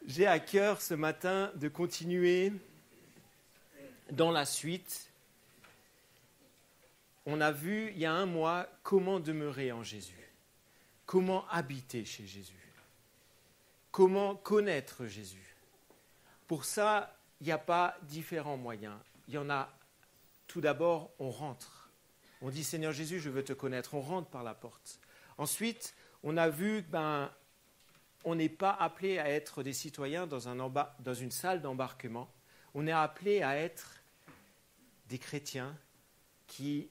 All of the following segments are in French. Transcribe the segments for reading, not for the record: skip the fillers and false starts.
J'ai à cœur ce matin de continuer dans la suite. On a vu il y a un mois comment demeurer en Jésus, comment habiter chez Jésus, comment connaître Jésus. Pour ça, il n'y a pas différents moyens. Il y en a, tout d'abord, on rentre. On dit « Seigneur Jésus, je veux te connaître ». On rentre par la porte. Ensuite, on a vu on n'est pas appelé à être des citoyens dans une salle d'embarquement. On est appelé à être des chrétiens qui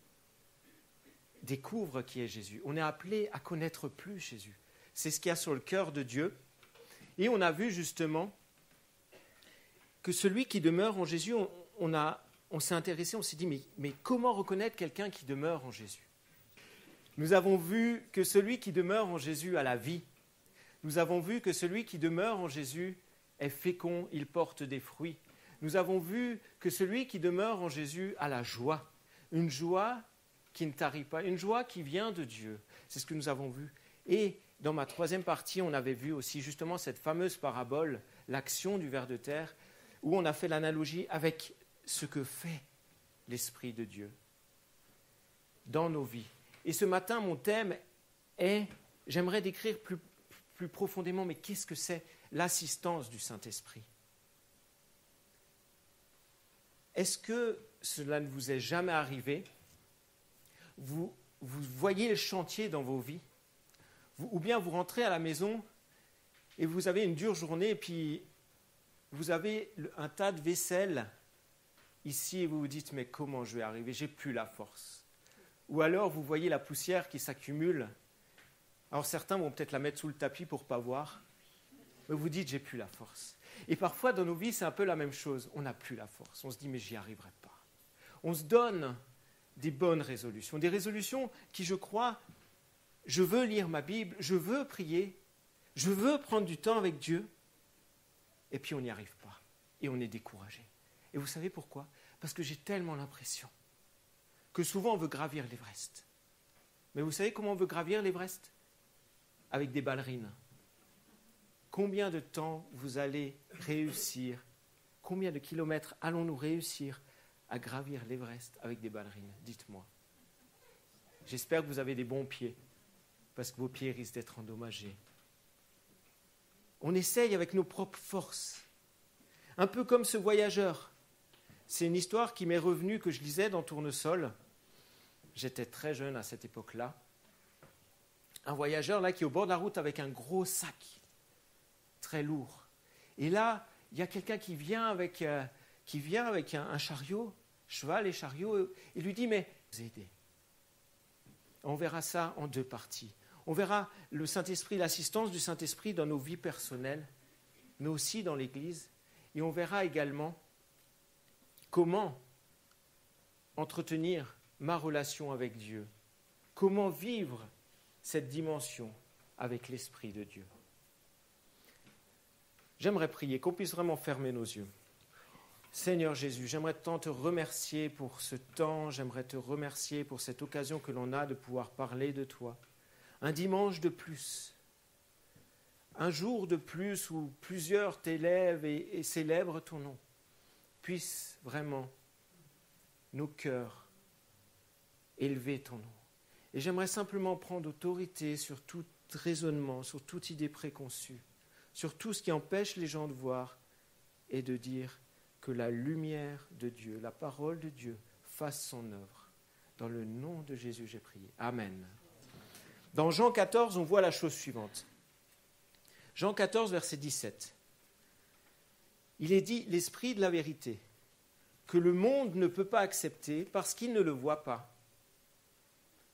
découvrent qui est Jésus. On est appelé à connaître plus Jésus. C'est ce qu'il y a sur le cœur de Dieu. Et on a vu justement que celui qui demeure en Jésus, on s'est intéressé, on s'est dit, mais comment reconnaître quelqu'un qui demeure en Jésus ? Nous avons vu que celui qui demeure en Jésus a la vie. Nous avons vu que celui qui demeure en Jésus est fécond, il porte des fruits. Nous avons vu que celui qui demeure en Jésus a la joie. Une joie qui ne tarit pas, une joie qui vient de Dieu. C'est ce que nous avons vu. Et dans ma troisième partie, on avait vu aussi justement cette fameuse parabole, l'action du ver de terre, où on a fait l'analogie avec ce que fait l'Esprit de Dieu dans nos vies. Et ce matin, mon thème est, j'aimerais décrire plus profondément, mais qu'est-ce que c'est l'assistance du Saint-Esprit ? Est-ce que cela ne vous est jamais arrivé ? Vous voyez le chantier dans vos vies, ou bien vous rentrez à la maison et vous avez une dure journée et puis vous avez un tas de vaisselle ici et vous vous dites « mais comment je vais arriver ? J'ai plus la force ». Ou alors vous voyez la poussière qui s'accumule. Alors certains vont peut-être la mettre sous le tapis pour ne pas voir, mais vous dites « j'ai plus la force ». Et parfois dans nos vies c'est un peu la même chose, on n'a plus la force, on se dit « mais j'y arriverai pas ». On se donne des bonnes résolutions, des résolutions qui je crois, je veux lire ma Bible, je veux prier, je veux prendre du temps avec Dieu, et puis on n'y arrive pas, et on est découragé. Et vous savez pourquoi ? Parce que j'ai tellement l'impression que souvent on veut gravir l'Everest. Mais vous savez comment on veut gravir l'Everest ? Avec des ballerines. Combien de temps vous allez réussir ? Combien de kilomètres allons-nous réussir à gravir l'Everest avec des ballerines ? Dites-moi. J'espère que vous avez des bons pieds, parce que vos pieds risquent d'être endommagés. On essaye avec nos propres forces. Un peu comme ce voyageur. C'est une histoire qui m'est revenue, que je lisais dans Tournesol. J'étais très jeune à cette époque-là. Un voyageur là qui est au bord de la route avec un gros sac, très lourd. Et là, il y a quelqu'un qui vient avec un chariot, cheval et chariot, et lui dit « mais vous aidez ». On verra ça en deux parties. On verra le Saint-Esprit, l'assistance du Saint-Esprit dans nos vies personnelles, mais aussi dans l'Église. Et on verra également comment entretenir ma relation avec Dieu, comment vivre cette dimension avec l'Esprit de Dieu. J'aimerais prier, qu'on puisse vraiment fermer nos yeux. Seigneur Jésus, j'aimerais tant te remercier pour ce temps, j'aimerais te remercier pour cette occasion que l'on a de pouvoir parler de toi. Un dimanche de plus, un jour de plus où plusieurs t'élèvent et célèbrent ton nom. Puisse vraiment nos cœurs élever ton nom. Et j'aimerais simplement prendre autorité sur tout raisonnement, sur toute idée préconçue, sur tout ce qui empêche les gens de voir et de dire que la lumière de Dieu, la parole de Dieu, fasse son œuvre. Dans le nom de Jésus, j'ai prié. Amen. Dans Jean 14, on voit la chose suivante. Jean 14, verset 17. Il est dit « l'esprit de la vérité, que le monde ne peut pas accepter parce qu'il ne le voit pas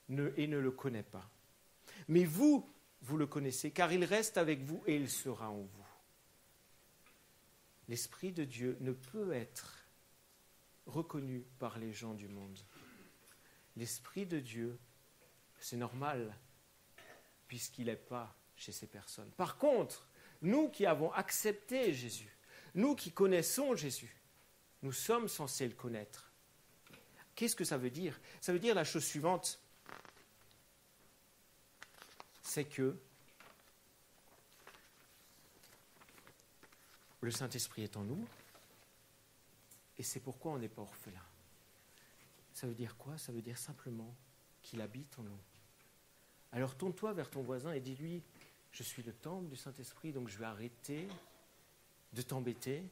et ne le connaît pas. Mais vous, vous le connaissez, car il reste avec vous et il sera en vous. » L'Esprit de Dieu ne peut être reconnu par les gens du monde. L'Esprit de Dieu, c'est normal, puisqu'il n'est pas chez ces personnes. Par contre, nous qui avons accepté Jésus, nous qui connaissons Jésus, nous sommes censés le connaître. Qu'est-ce que ça veut dire ? Ça veut dire la chose suivante, c'est que Le Saint-Esprit est en nous, et c'est pourquoi on n'est pas orphelin. Ça veut dire quoi? Ça veut dire simplement qu'il habite en nous. Alors tourne-toi vers ton voisin et dis-lui, je suis le temple du Saint-Esprit, donc je vais arrêter de t'embêter,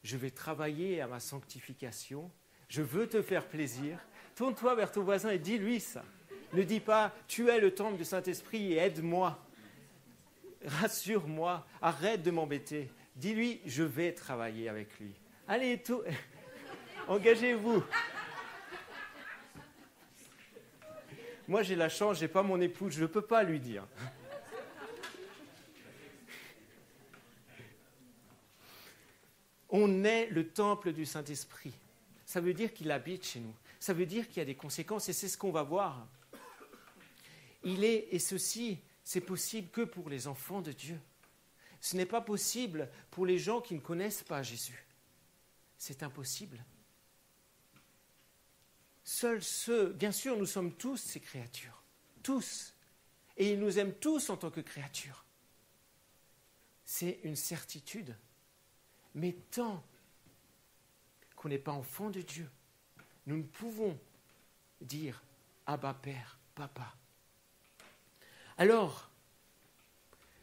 je vais travailler à ma sanctification, je veux te faire plaisir. Tourne-toi vers ton voisin et dis-lui ça. Ne dis pas, tu es le temple du Saint-Esprit et aide-moi, rassure-moi, arrête de m'embêter. Dis-lui, je vais travailler avec lui. Allez, engagez-vous. Moi, j'ai la chance, je n'ai pas mon épouse, je ne peux pas lui dire. On est le temple du Saint-Esprit. Ça veut dire qu'il habite chez nous. Ça veut dire qu'il y a des conséquences, et c'est ce qu'on va voir. Et ceci, c'est possible que pour les enfants de Dieu. Ce n'est pas possible pour les gens qui ne connaissent pas Jésus. C'est impossible. Seuls ceux, bien sûr, nous sommes tous ces créatures, tous, et il nous aime tous en tant que créatures. C'est une certitude. Mais tant qu'on n'est pas enfant de Dieu, nous ne pouvons dire « Abba Père, Papa ». Alors,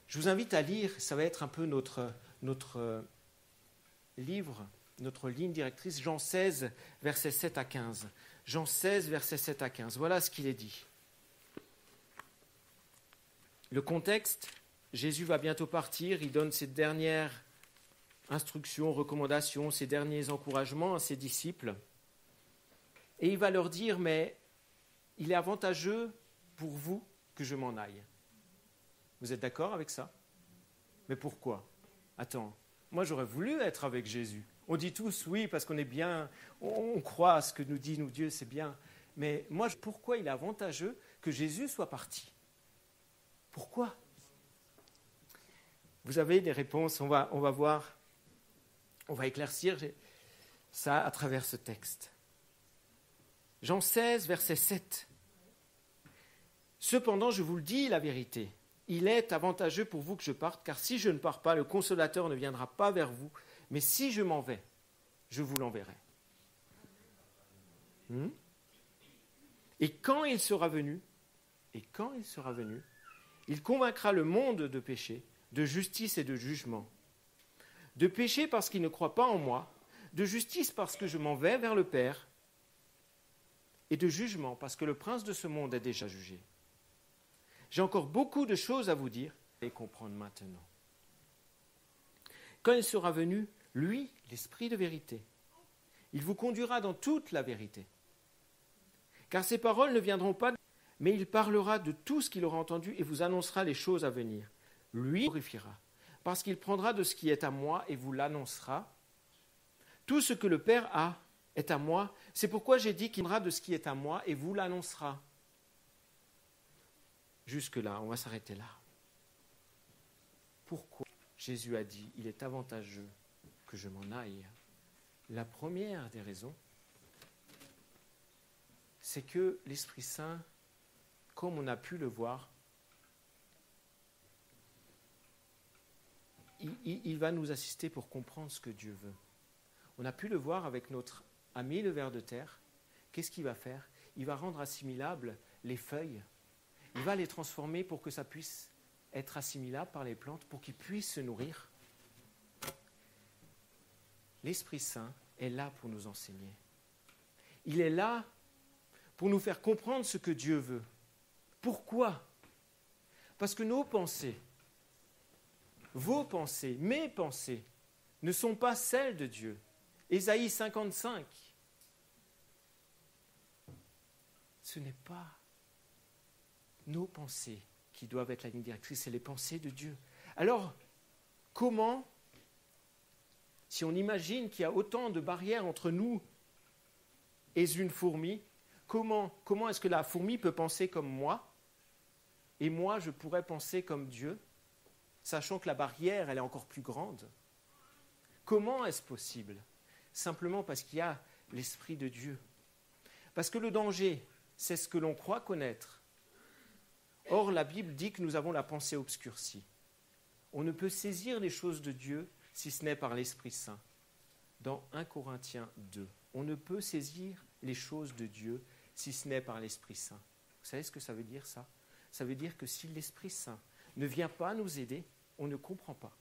je vous invite à lire, ça va être un peu notre livre, notre ligne directrice, Jean 16, versets 7 à 15. Jean 16, versets 7 à 15. Voilà ce qu'il est dit. Le contexte, Jésus va bientôt partir, il donne ses dernières instructions, recommandations, ses derniers encouragements à ses disciples. Et il va leur dire, mais il est avantageux pour vous que je m'en aille. Vous êtes d'accord avec ça? Mais pourquoi? Attends, moi j'aurais voulu être avec Jésus. On dit tous oui parce qu'on est bien, on croit à ce que nous dit nous Dieu, c'est bien. Mais moi, pourquoi il est avantageux que Jésus soit parti? Pourquoi? Vous avez des réponses, on va voir, on va éclaircir ça à travers ce texte. Jean 16, verset 7. Cependant, je vous le dis la vérité, il est avantageux pour vous que je parte, car si je ne pars pas, le Consolateur ne viendra pas vers vous, mais si je m'en vais, je vous l'enverrai. Et quand il sera venu, il convaincra le monde de péché, de justice et de jugement. De péché parce qu'il ne croit pas en moi, de justice parce que je m'en vais vers le Père, et de jugement parce que le prince de ce monde est déjà jugé. J'ai encore beaucoup de choses à vous dire et comprendre maintenant. Quand il sera venu, lui, l'Esprit de vérité, il vous conduira dans toute la vérité. Car ses paroles ne viendront pas, mais il parlera de tout ce qu'il aura entendu et vous annoncera les choses à venir. Lui glorifiera, parce qu'il prendra de ce qui est à moi et vous l'annoncera. Tout ce que le Père a est à moi. C'est pourquoi j'ai dit qu'il prendra de ce qui est à moi et vous l'annoncera. Jusque-là, on va s'arrêter là. Pourquoi Jésus a dit, il est avantageux que je m'en aille? La première des raisons, c'est que l'Esprit Saint, comme on a pu le voir, il va nous assister pour comprendre ce que Dieu veut. On a pu le voir avec notre ami le ver de terre. Qu'est-ce qu'il va faire? Il va rendre assimilables les feuilles. Il va les transformer pour que ça puisse être assimilable par les plantes, pour qu'ils puissent se nourrir. L'Esprit Saint est là pour nous enseigner. Il est là pour nous faire comprendre ce que Dieu veut. Pourquoi? Parce que nos pensées, vos pensées, mes pensées, ne sont pas celles de Dieu. Ésaïe 55. Ce n'est pas nos pensées qui doivent être la ligne directrice, c'est les pensées de Dieu. Alors, comment, si on imagine qu'il y a autant de barrières entre nous et une fourmi, comment est-ce que la fourmi peut penser comme moi et moi je pourrais penser comme Dieu, sachant que la barrière elle est encore plus grande? Comment est-ce possible? Simplement parce qu'il y a l'Esprit de Dieu. Parce que le danger, c'est ce que l'on croit connaître. Or, la Bible dit que nous avons la pensée obscurcie. On ne peut saisir les choses de Dieu si ce n'est par l'Esprit Saint. Dans 1 Corinthiens 2, on ne peut saisir les choses de Dieu si ce n'est par l'Esprit Saint. Vous savez ce que ça veut dire, ça? Ça veut dire que si l'Esprit Saint ne vient pas nous aider, on ne comprend pas.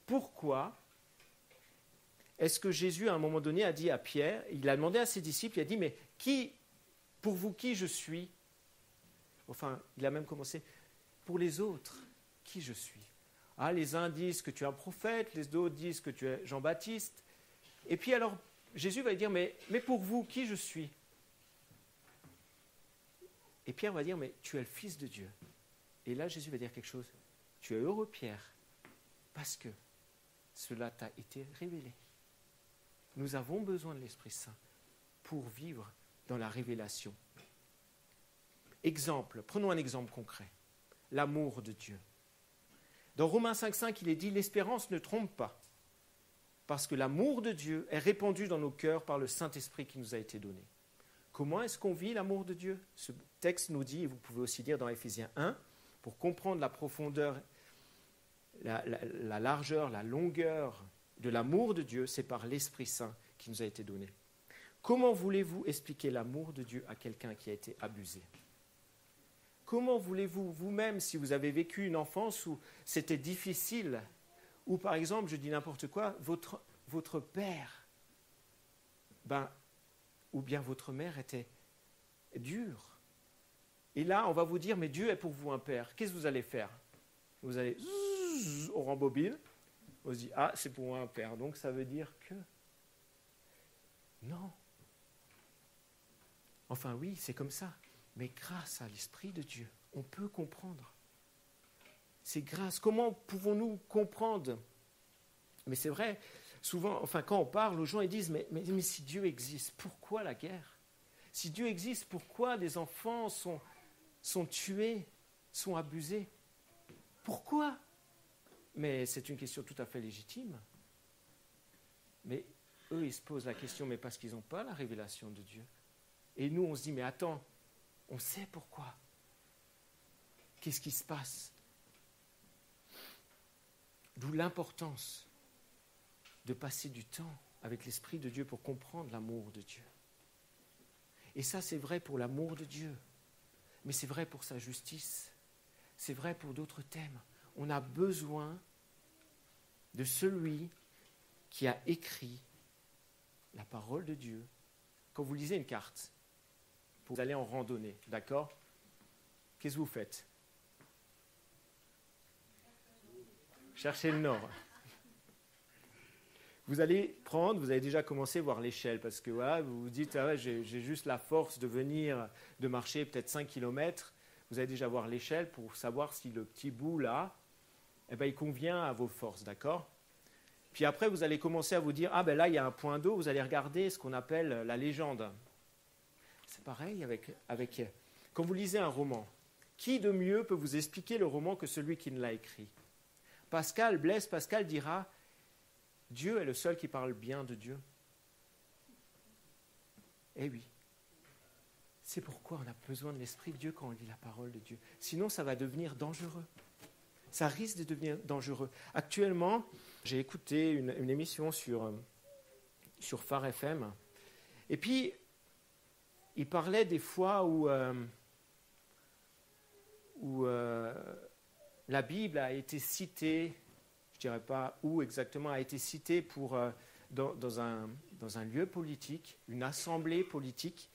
Pourquoi est-ce que Jésus, à un moment donné, a dit à Pierre, il a demandé à ses disciples, il a dit, mais pour vous, qui je suis? Enfin, il a même commencé, pour les autres, qui je suis? Ah, les uns disent que tu es un prophète, les autres disent que tu es Jean-Baptiste. Et puis alors, Jésus va lui dire, mais pour vous, qui je suis? Et Pierre va dire, mais tu es le Fils de Dieu. Et là, Jésus va dire quelque chose. Tu es heureux, Pierre, parce que cela t'a été révélé. Nous avons besoin de l'Esprit Saint pour vivre dans la révélation. Exemple, prenons un exemple concret. L'amour de Dieu. Dans Romains 5,5, il est dit « L'espérance ne trompe pas, parce que l'amour de Dieu est répandu dans nos cœurs par le Saint-Esprit qui nous a été donné. » Comment est-ce qu'on vit l'amour de Dieu? Ce texte nous dit, et vous pouvez aussi lire dans Éphésiens 1, pour comprendre la profondeur, la largeur, la longueur de l'amour de Dieu, c'est par l'Esprit Saint qui nous a été donné. Comment voulez-vous expliquer l'amour de Dieu à quelqu'un qui a été abusé? Comment voulez-vous, vous-même, si vous avez vécu une enfance où c'était difficile, ou par exemple, je dis n'importe quoi, votre père, ou bien votre mère était dure. Et là, on va vous dire, mais Dieu est pour vous un père. Qu'est-ce que vous allez faire? Vous allez, on rembobine, on se dit, ah, c'est pour moi un père, donc ça veut dire que... Non. Enfin oui, c'est comme ça. Mais grâce à l'Esprit de Dieu, on peut comprendre. C'est grâce. Comment pouvons-nous comprendre? Mais c'est vrai, souvent, quand on parle aux gens, ils disent, mais si Dieu existe, pourquoi la guerre? Si Dieu existe, pourquoi des enfants sont tués, sont abusés? Pourquoi? Mais c'est une question tout à fait légitime. Mais eux, ils se posent la question, mais parce qu'ils n'ont pas la révélation de Dieu. Et nous, on se dit, mais attends, on sait pourquoi. Qu'est-ce qui se passe? D'où l'importance de passer du temps avec l'Esprit de Dieu pour comprendre l'amour de Dieu. Et ça, c'est vrai pour l'amour de Dieu, mais c'est vrai pour sa justice, c'est vrai pour d'autres thèmes. On a besoin de celui qui a écrit la parole de Dieu. Quand vous lisez une carte, vous allez en randonnée, d'accord? Qu'est-ce que vous faites? Cherchez le nord. Vous allez vous avez déjà commencé à voir l'échelle, parce que voilà, vous vous dites, ah ouais, j'ai juste la force de marcher peut-être 5 km. Vous allez déjà voir l'échelle pour savoir si le petit bout là, il convient à vos forces, d'accord? Puis après, vous allez commencer à vous dire, ah ben là, il y a un point d'eau, vous allez regarder ce qu'on appelle la légende. C'est pareil quand vous lisez un roman. Qui de mieux peut vous expliquer le roman que celui qui ne l'a écrit? Blaise Pascal dira, Dieu est le seul qui parle bien de Dieu. Eh oui. C'est pourquoi on a besoin de l'Esprit de Dieu quand on lit la parole de Dieu. Sinon, ça va devenir dangereux. Ça risque de devenir dangereux. Actuellement, j'ai écouté une émission sur Phare FM. Et puis, il parlait des fois où la Bible a été citée, je ne dirais pas où exactement, a été citée dans un lieu politique, une assemblée politique.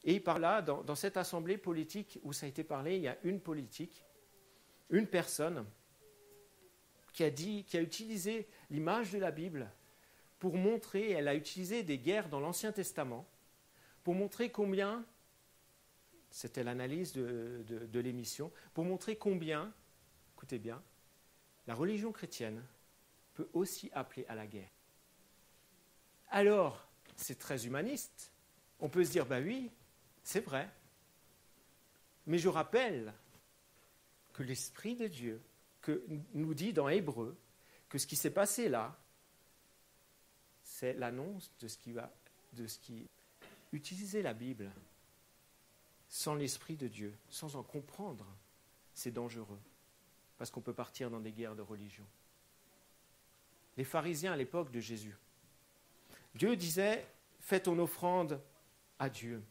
Et par là, dans cette assemblée politique où ça a été parlé, il y a une personne qui a utilisé l'image de la Bible pour montrer, elle a utilisé des guerres dans l'Ancien Testament, pour montrer combien, c'était l'analyse de l'émission, pour montrer combien, écoutez bien, la religion chrétienne peut aussi appeler à la guerre. Alors, c'est très humaniste. On peut se dire, oui, c'est vrai. Mais je rappelle que l'Esprit de Dieu nous dit dans Hébreux que ce qui s'est passé là, c'est l'annonce de ce qui utiliser la Bible sans l'Esprit de Dieu, sans en comprendre, c'est dangereux. Parce qu'on peut partir dans des guerres de religion. les pharisiens à l'époque de Jésus. Dieu disait, fais ton offrande à Dieu.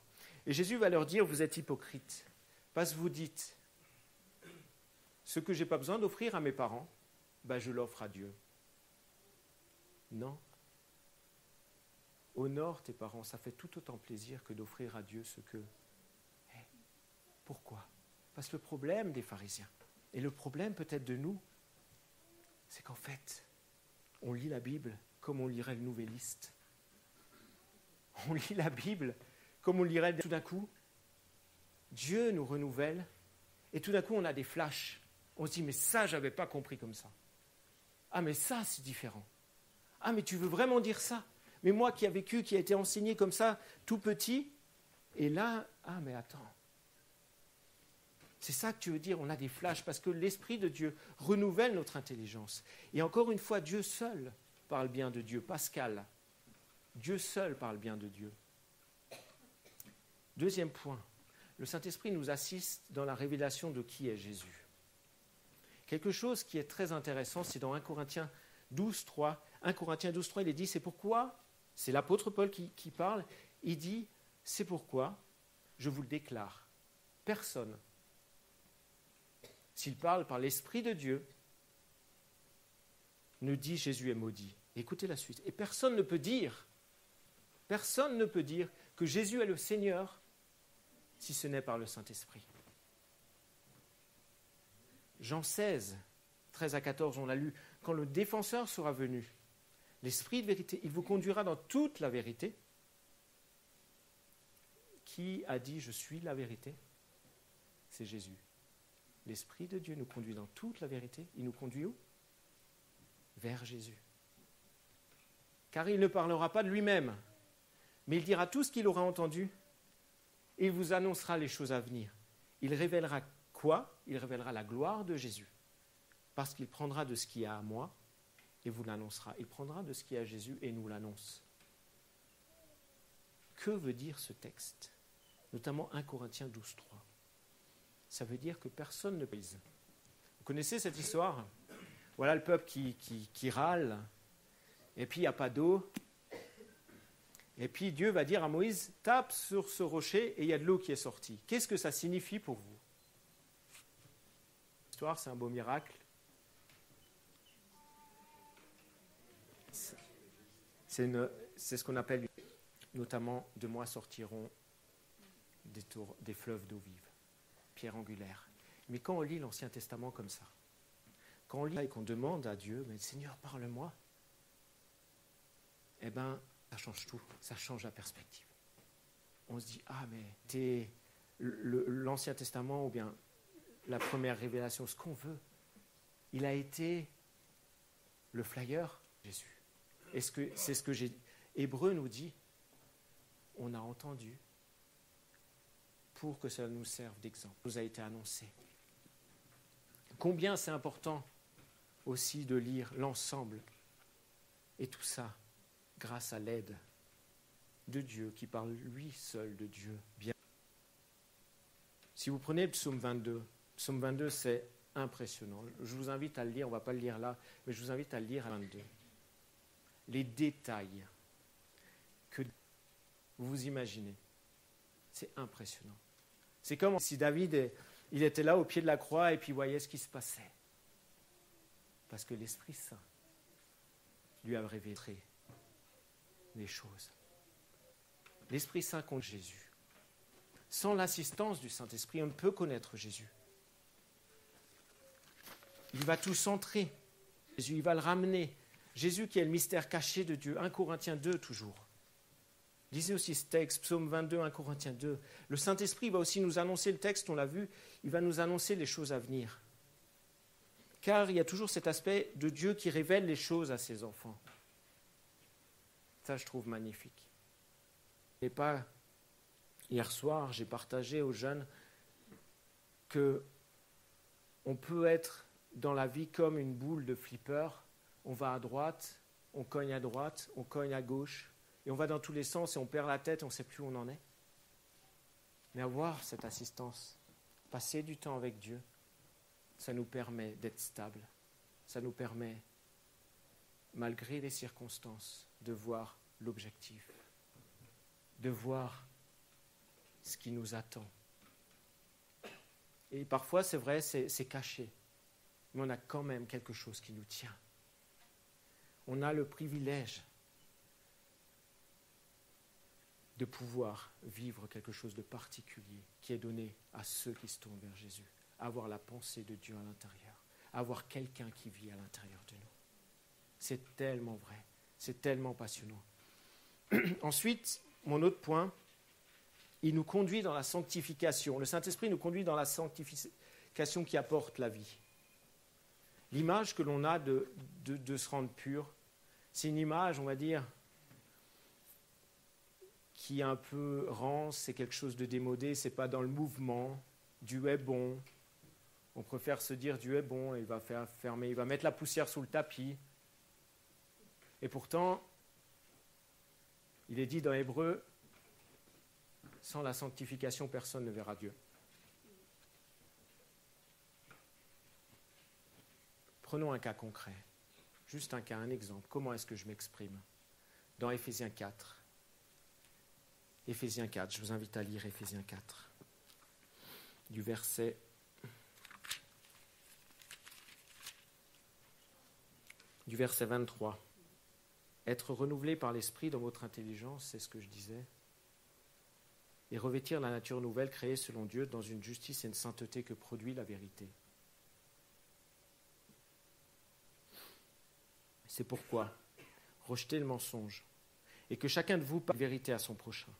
Et Jésus va leur dire, vous êtes hypocrites, parce que vous dites, ce que je n'ai pas besoin d'offrir à mes parents, je l'offre à Dieu. Non. Honore tes parents, ça fait tout autant plaisir que d'offrir à Dieu ce que... Pourquoi ? Parce que le problème des pharisiens, et le problème peut-être de nous, c'est qu'en fait, on lit la Bible comme on lirait le Nouvelliste. On lit la Bible comme on lirait tout d'un coup. Dieu nous renouvelle, et tout d'un coup on a des flashs. On se dit, mais ça, je n'avais pas compris comme ça. Ah, mais ça, c'est différent. Ah, mais tu veux vraiment dire ça ? Mais moi qui a vécu, qui a été enseigné comme ça, tout petit, et là, ah, mais attends. C'est ça que tu veux dire, on a des flashs, parce que l'Esprit de Dieu renouvelle notre intelligence. Et encore une fois, Dieu seul parle bien de Dieu. Pascal, Dieu seul parle bien de Dieu. Deuxième point, le Saint-Esprit nous assiste dans la révélation de qui est Jésus. Quelque chose qui est très intéressant, c'est dans 1 Corinthiens 12, 3. 1 Corinthiens 12, 3, il est dit, c'est pourquoi, c'est l'apôtre Paul qui parle, il dit, c'est pourquoi je vous le déclare, personne, s'il parle par l'Esprit de Dieu, ne dit Jésus est maudit. Écoutez la suite. Et personne ne peut dire que Jésus est le Seigneur si ce n'est par le Saint-Esprit. Jean 16, 13 à 14, on l'a lu. Quand le défenseur sera venu, l'Esprit de vérité, il vous conduira dans toute la vérité. Qui a dit « Je suis la vérité » ? C'est Jésus. L'Esprit de Dieu nous conduit dans toute la vérité. Il nous conduit où ? Vers Jésus. Car il ne parlera pas de lui-même, mais il dira tout ce qu'il aura entendu et il vous annoncera les choses à venir. Il révélera quoi ? Il révélera la gloire de Jésus. Parce qu'il prendra de ce qui est à moi et vous l'annoncera. Il prendra de ce qui est à Jésus et nous l'annonce. Que veut dire ce texte ? Notamment 1 Corinthiens 12, 3. Ça veut dire que personne ne pèse. Vous connaissez cette histoire ? Voilà le peuple qui râle, et puis il n'y a pas d'eau. Et puis Dieu va dire à Moïse, tape sur ce rocher et il y a de l'eau qui est sortie. Qu'est-ce que ça signifie pour vous ? L'histoire, c'est un beau miracle. C'est ce qu'on appelle, notamment, de moi sortiront des fleuves d'eau vive, pierre angulaire. Mais quand on lit l'Ancien Testament comme ça, quand on lit et qu'on demande à Dieu, mais Seigneur, parle-moi, eh bien, ça change tout, ça change la perspective. On se dit, ah mais l'Ancien Testament ou bien la première révélation, ce qu'on veut, il a été le flyer, Jésus. C'est ce que Hébreu nous dit, on a entendu pour que ça nous serve d'exemple. Ça nous a été annoncé. Combien c'est important aussi de lire l'ensemble et tout ça grâce à l'aide de Dieu qui parle lui seul de Dieu. Bien. Si vous prenez le psaume 22 c'est impressionnant. Je vous invite à le lire, on ne va pas le lire là, mais je vous invite à le lire à 22. Les détails que vous imaginez, c'est impressionnant. C'est comme si David, il était là au pied de la croix et puis il voyait ce qui se passait. Parce que l'Esprit Saint lui a révélé les choses. L'Esprit Saint compte Jésus. Sans l'assistance du Saint-Esprit, on ne peut connaître Jésus. Il va tout centrer. Jésus, il va le ramener. Jésus qui est le mystère caché de Dieu. 1 Corinthiens 2 toujours. Lisez aussi ce texte, psaume 22, 1 Corinthiens 2. Le Saint-Esprit va aussi nous annoncer le texte, on l'a vu, il va nous annoncer les choses à venir. Car il y a toujours cet aspect de Dieu qui révèle les choses à ses enfants. Ça, je trouve magnifique. Et pas, hier soir, j'ai partagé aux jeunes qu'on peut être dans la vie comme une boule de flipper. On va à droite, on cogne à droite, on cogne à gauche, et on va dans tous les sens et on perd la tête, on ne sait plus où on en est. Mais avoir cette assistance, passer du temps avec Dieu, ça nous permet d'être stable. Ça nous permet malgré les circonstances, de voir l'objectif, de voir ce qui nous attend. Et parfois, c'est vrai, c'est caché, mais on a quand même quelque chose qui nous tient. On a le privilège de pouvoir vivre quelque chose de particulier qui est donné à ceux qui se tournent vers Jésus, avoir la pensée de Dieu à l'intérieur, avoir quelqu'un qui vit à l'intérieur de nous. C'est tellement vrai, c'est tellement passionnant. Ensuite, mon autre point, il nous conduit dans la sanctification. Le Saint-Esprit nous conduit dans la sanctification qui apporte la vie. L'image que l'on a de se rendre pur, c'est une image, on va dire, qui est un peu rance, c'est quelque chose de démodé, c'est pas dans le mouvement. Dieu est bon. On préfère se dire Dieu est bon, il va fermer, il va mettre la poussière sous le tapis. Et pourtant, il est dit dans Hébreu, sans la sanctification, personne ne verra Dieu. Prenons un cas concret, juste un cas, un exemple. Comment est-ce que je m'exprime? Dans Éphésiens 4. Éphésiens 4, je vous invite à lire Éphésiens 4, du verset 23. Être renouvelé par l'Esprit dans votre intelligence, c'est ce que je disais, et revêtir la nature nouvelle créée selon Dieu dans une justice et une sainteté que produit la vérité. C'est pourquoi rejetez le mensonge et que chacun de vous parle la vérité à son prochain,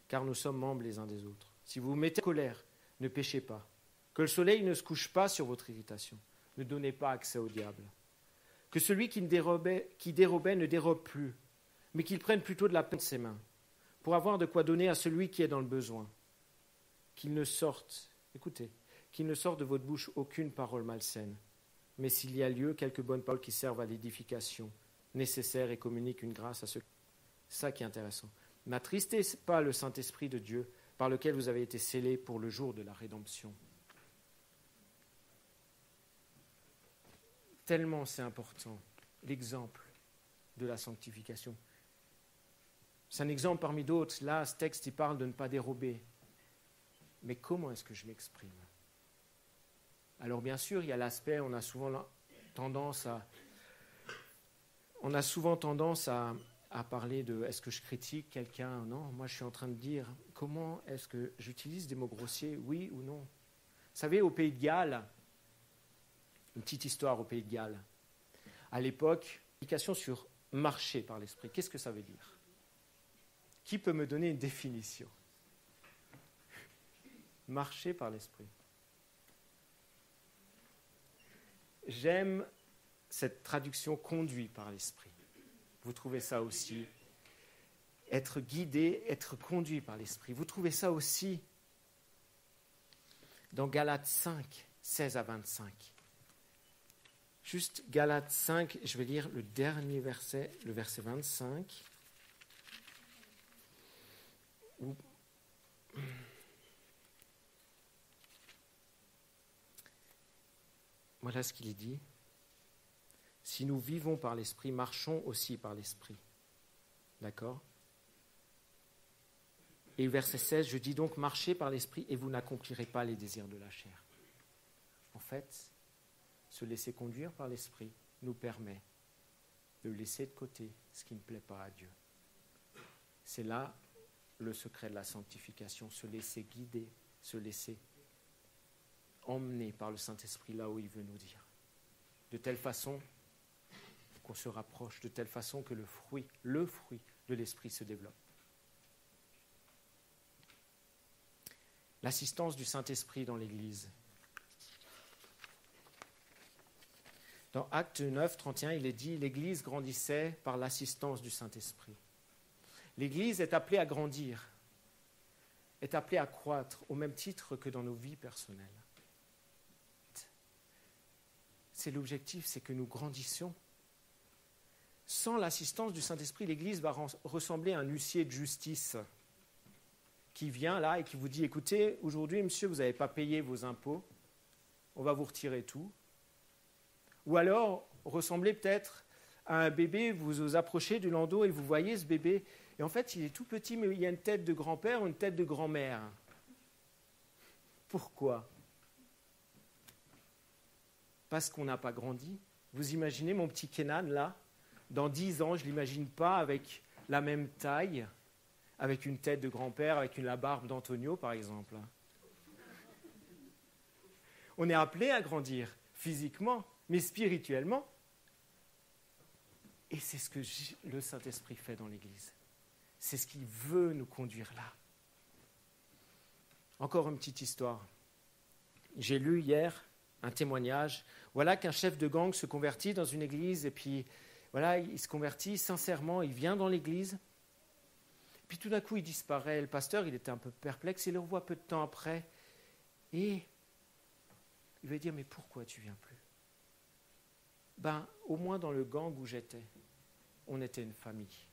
car nous sommes membres les uns des autres. Si vous vous mettez en colère, ne péchez pas. Que le soleil ne se couche pas sur votre irritation. Ne donnez pas accès au diable. Que celui qui dérobait ne dérobe plus, mais qu'il prenne plutôt de la peine de ses mains, pour avoir de quoi donner à celui qui est dans le besoin. Qu'il ne sorte de votre bouche aucune parole malsaine, mais s'il y a lieu, quelques bonnes paroles qui servent à l'édification nécessaire et communiquent une grâce à ceux. C'est ça qui est intéressant. N'attristez pas le Saint-Esprit de Dieu, par lequel vous avez été scellés pour le jour de la rédemption. Tellement c'est important, l'exemple de la sanctification. C'est un exemple parmi d'autres. Là, ce texte, il parle de ne pas dérober. Mais comment est-ce que je m'exprime? Alors bien sûr, il y a l'aspect, on a souvent tendance à parler de est-ce que je critique quelqu'un? Non, moi je suis en train de dire comment est-ce que j'utilise des mots grossiers, oui ou non? Vous savez, au Pays de Galles, une petite histoire au Pays de Galles, à l'époque, indication sur marcher par l'esprit. Qu'est-ce que ça veut dire? Qui peut me donner une définition? Marcher par l'esprit. J'aime cette traduction conduit par l'esprit. Vous trouvez ça aussi? Être guidé, être conduit par l'esprit. Vous trouvez ça aussi dans Galates 5, 16 à 25. Juste Galates 5, je vais lire le dernier verset, le verset 25. Voilà ce qu'il est dit. Si nous vivons par l'esprit, marchons aussi par l'esprit. D'accord? Et verset 16, je dis donc, marchez par l'esprit et vous n'accomplirez pas les désirs de la chair. En fait, se laisser conduire par l'esprit nous permet de laisser de côté ce qui ne plaît pas à Dieu. C'est là le secret de la sanctification, se laisser guider, se laisser emmener par le Saint-Esprit là où il veut nous dire. De telle façon qu'on se rapproche, de telle façon que le fruit de l'Esprit se développe. L'assistance du Saint-Esprit dans l'Église. Dans Actes 9, 31, il est dit « L'Église grandissait par l'assistance du Saint-Esprit ». L'Église est appelée à grandir, est appelée à croître au même titre que dans nos vies personnelles. C'est l'objectif, c'est que nous grandissions. Sans l'assistance du Saint-Esprit, l'Église va ressembler à un huissier de justice qui vient là et qui vous dit « Écoutez, aujourd'hui, monsieur, vous n'avez pas payé vos impôts, on va vous retirer tout. » Ou alors, ressembler peut-être à un bébé, vous vous approchez du landau et vous voyez ce bébé. Et en fait, il est tout petit, mais il y a une tête de grand-père ou une tête de grand-mère. Pourquoi ? Parce qu'on n'a pas grandi. Vous imaginez mon petit Kenan, là, dans 10 ans, je ne l'imagine pas avec la même taille, avec une tête de grand-père, avec la barbe d'Antonio, par exemple. On est appelé à grandir physiquement, mais spirituellement. Et c'est ce que le Saint-Esprit fait dans l'Église. C'est ce qu'il veut nous conduire là. Encore une petite histoire. J'ai lu hier un témoignage. Voilà qu'un chef de gang se convertit dans une église et puis voilà, il se convertit sincèrement, il vient dans l'église. Puis tout d'un coup, il disparaît. Le pasteur, il était un peu perplexe, il le revoit peu de temps après. Et il va dire, mais pourquoi tu ne viens plus ? Ben, au moins dans le gang où j'étais, on était une famille.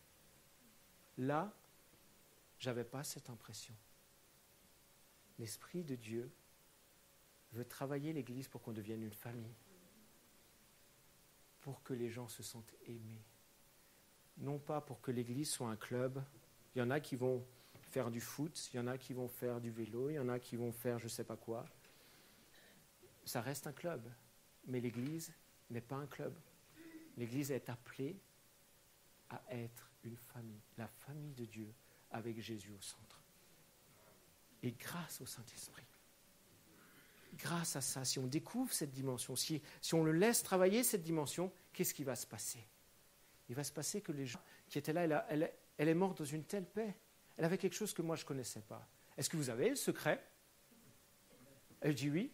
Là, je n'avais pas cette impression. L'Esprit de Dieu veut travailler l'Église pour qu'on devienne une famille, pour que les gens se sentent aimés. Non pas pour que l'Église soit un club. Il y en a qui vont faire du foot, il y en a qui vont faire du vélo, il y en a qui vont faire je ne sais pas quoi. Ça reste un club, mais l'Église n'est pas un club. L'Église est appelée à être une famille, la famille de Dieu, avec Jésus au centre. Et grâce au Saint-Esprit, grâce à ça, si on découvre cette dimension, si on le laisse travailler cette dimension, qu'est-ce qui va se passer ? Il va se passer que les gens qui étaient là, elle est morte dans une telle paix. Elle avait quelque chose que moi je ne connaissais pas. Est-ce que vous avez le secret ? Elle dit oui.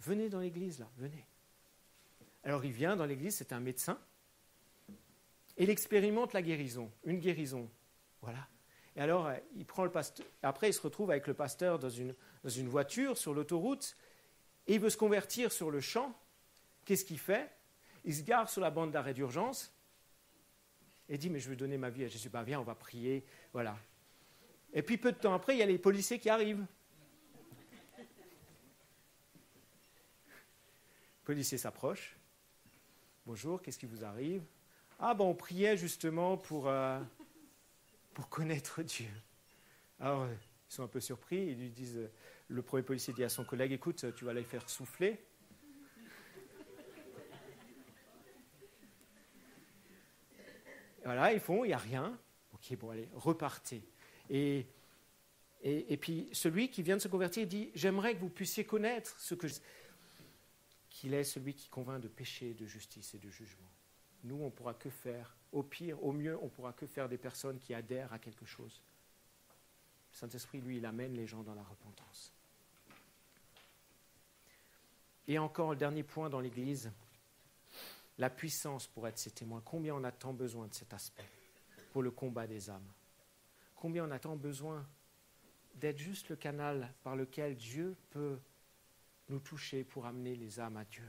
Venez dans l'église là, venez. Alors il vient dans l'église, c'est un médecin. Et il expérimente la guérison, une guérison. Voilà. Et alors, il prend le pasteur. Après, il se retrouve avec le pasteur dans une voiture sur l'autoroute. Et il veut se convertir sur le champ. Qu'est-ce qu'il fait ? Il se gare sur la bande d'arrêt d'urgence. Et dit, mais je veux donner ma vie à Jésus. Ben, viens, on va prier. Voilà. Et puis, peu de temps après, il y a les policiers qui arrivent. Le policier s'approche. Bonjour, qu'est-ce qui vous arrive ? Ah, ben, on priait justement pour connaître Dieu. Alors, ils sont un peu surpris. Ils lui disent, le premier policier dit à son collègue, écoute, tu vas les faire souffler. Voilà, ils font, il n'y a rien. Ok, bon, allez, repartez. Et puis, celui qui vient de se convertir dit, j'aimerais que vous puissiez connaître qu'il est celui qui convainc de péché, de justice et de jugement. Nous, on ne pourra que faire, au pire, au mieux, on ne pourra que faire des personnes qui adhèrent à quelque chose. Le Saint-Esprit, lui, il amène les gens dans la repentance. Et encore, le dernier point dans l'Église, la puissance pour être ses témoins. Combien on a tant besoin de cet aspect pour le combat des âmes ? Combien on a tant besoin d'être juste le canal par lequel Dieu peut nous toucher pour amener les âmes à Dieu ?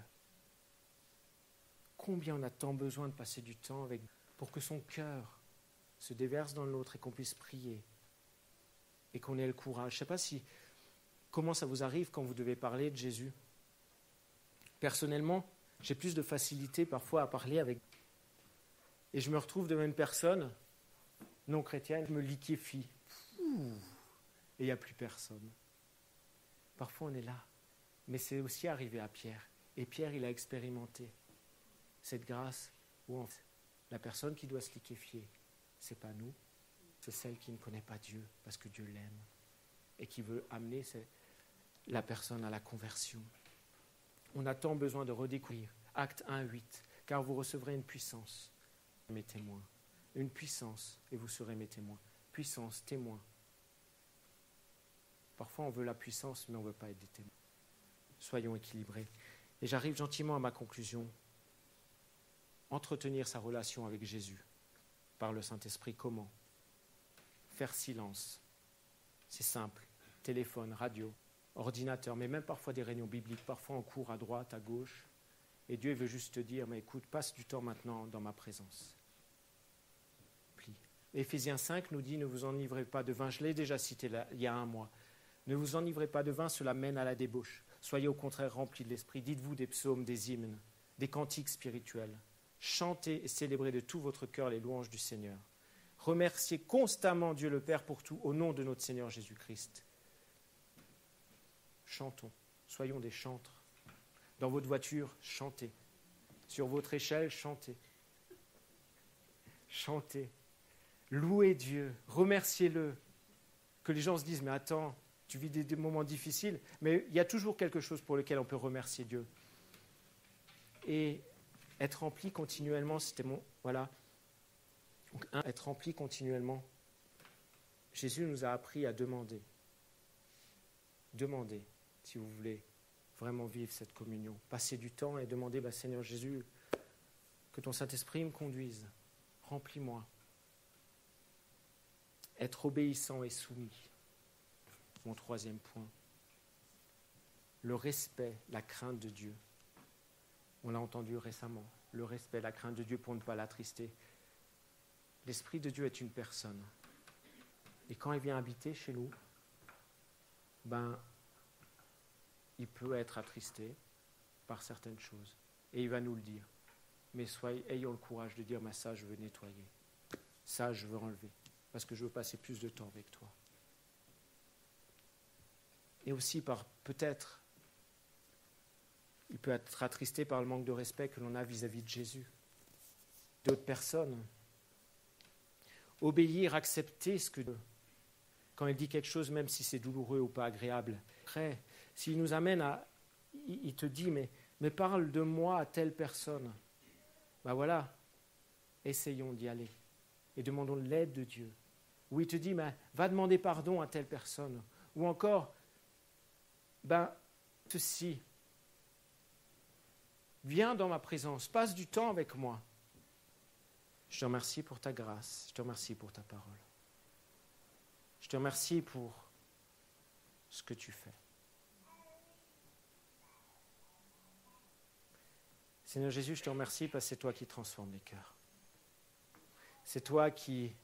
Combien on a tant besoin de passer du temps avec pour que son cœur se déverse dans l'autre et qu'on puisse prier et qu'on ait le courage. Je ne sais pas comment ça vous arrive quand vous devez parler de Jésus. Personnellement, j'ai plus de facilité parfois à parler avec. Et je me retrouve devant une personne non chrétienne, je me liquéfie. Et il n'y a plus personne. Parfois on est là. Mais c'est aussi arrivé à Pierre. Et Pierre, il a expérimenté cette grâce où la personne qui doit se liquéfier, ce n'est pas nous, c'est celle qui ne connaît pas Dieu, parce que Dieu l'aime et qui veut amener la personne à la conversion. On a tant besoin de redécouvrir. Acte 1, 8. Car vous recevrez une puissance, mes témoins. Une puissance, et vous serez mes témoins. Puissance, témoin. Parfois, on veut la puissance, mais on ne veut pas être des témoins. Soyons équilibrés. Et j'arrive gentiment à ma conclusion. Entretenir sa relation avec Jésus par le Saint-Esprit, comment ? Faire silence. C'est simple. Téléphone, radio, ordinateur, mais même parfois des réunions bibliques. Parfois, on court à droite, à gauche. Et Dieu veut juste te dire, mais écoute, passe du temps maintenant dans ma présence. Plie. Éphésiens 5 nous dit, ne vous enivrez pas de vin. Je l'ai déjà cité là, il y a un mois. Ne vous enivrez pas de vin, cela mène à la débauche. Soyez au contraire remplis de l'esprit. Dites-vous des psaumes, des hymnes, des cantiques spirituels. chantez et célébrez de tout votre cœur les louanges du Seigneur. Remerciez constamment Dieu le Père pour tout, au nom de notre Seigneur Jésus-Christ. Chantons, soyons des chantres. Dans votre voiture, chantez. Sur votre échelle, chantez. Chantez. Louez Dieu, remerciez-le. Que les gens se disent, mais attends, tu vis des moments difficiles, mais il y a toujours quelque chose pour lequel on peut remercier Dieu. Et être rempli continuellement, c'était mon... Voilà. Donc, être rempli continuellement. Jésus nous a appris à demander. Demandez, si vous voulez vraiment vivre cette communion. Passez du temps et demandez, Seigneur Jésus, que ton Saint-Esprit me conduise. Remplis-moi. Être obéissant et soumis. Mon troisième point. Le respect, la crainte de Dieu. On l'a entendu récemment. Le respect, la crainte de Dieu pour ne pas l'attrister. L'Esprit de Dieu est une personne. Et quand il vient habiter chez nous, il peut être attristé par certaines choses. Et il va nous le dire. Mais ayons le courage de dire, ça je veux nettoyer. Ça je veux enlever. Parce que je veux passer plus de temps avec toi. Et aussi peut-être, il peut être attristé par le manque de respect que l'on a vis-à-vis de Jésus, d'autres personnes. Obéir, accepter ce que Dieu, quand il dit quelque chose, même si c'est douloureux ou pas agréable. Après, s'il nous amène il te dit, mais parle de moi à telle personne. Voilà, essayons d'y aller et demandons l'aide de Dieu. Ou il te dit, va demander pardon à telle personne. Ou encore, ceci, viens dans ma présence, passe du temps avec moi. Je te remercie pour ta grâce, je te remercie pour ta parole. Je te remercie pour ce que tu fais. Seigneur Jésus, je te remercie parce que c'est toi qui transformes les cœurs. C'est toi qui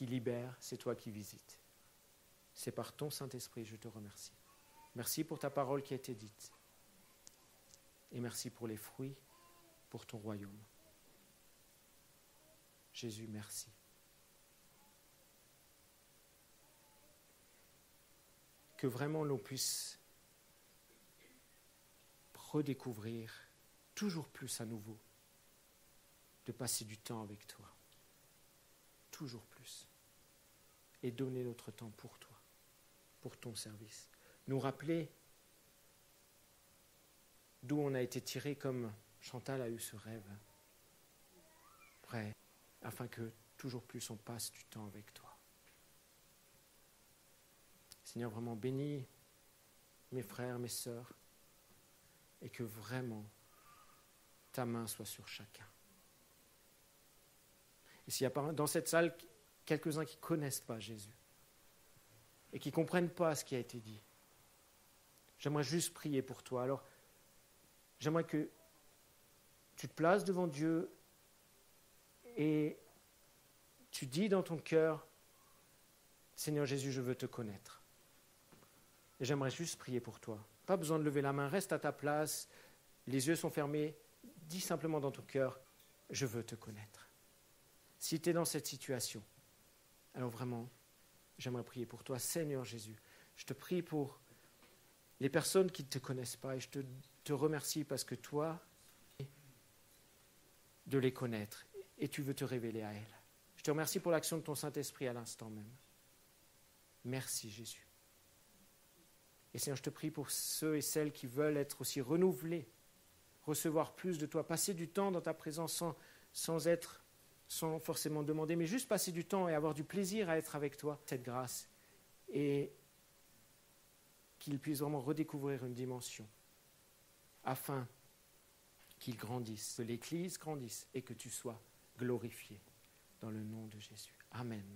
libère, c'est toi qui visite. C'est par ton Saint-Esprit, je te remercie. Merci pour ta parole qui a été dite. Et merci pour les fruits, pour ton royaume. Jésus, merci. Que vraiment l'on puisse redécouvrir toujours plus à nouveau, de passer du temps avec toi. Toujours plus. Et donner notre temps pour toi, pour ton service. Nous rappeler d'où on a été tiré comme Chantal a eu ce rêve. Prêt, afin que toujours plus on passe du temps avec toi. Seigneur, vraiment bénis mes frères, mes sœurs, et que vraiment ta main soit sur chacun. Et s'il y a dans cette salle quelques-uns qui ne connaissent pas Jésus et qui ne comprennent pas ce qui a été dit, j'aimerais juste prier pour toi. Alors, j'aimerais que tu te places devant Dieu et tu dis dans ton cœur, Seigneur Jésus, je veux te connaître. Et j'aimerais juste prier pour toi. Pas besoin de lever la main, reste à ta place, les yeux sont fermés, dis simplement dans ton cœur, je veux te connaître. Si tu es dans cette situation, alors vraiment, j'aimerais prier pour toi. Seigneur Jésus, je te prie pour les personnes qui ne te connaissent pas et je te remercie parce que toi, de les connaître et tu veux te révéler à elles. Je te remercie pour l'action de ton Saint-Esprit à l'instant même. Merci Jésus. Et Seigneur, je te prie pour ceux et celles qui veulent être aussi renouvelés, recevoir plus de toi, passer du temps dans ta présence sans forcément demander, mais juste passer du temps et avoir du plaisir à être avec toi, cette grâce, et qu'ils puissent vraiment redécouvrir une dimension, afin qu'ils grandissent, que l'Église grandisse et que tu sois glorifié dans le nom de Jésus. Amen.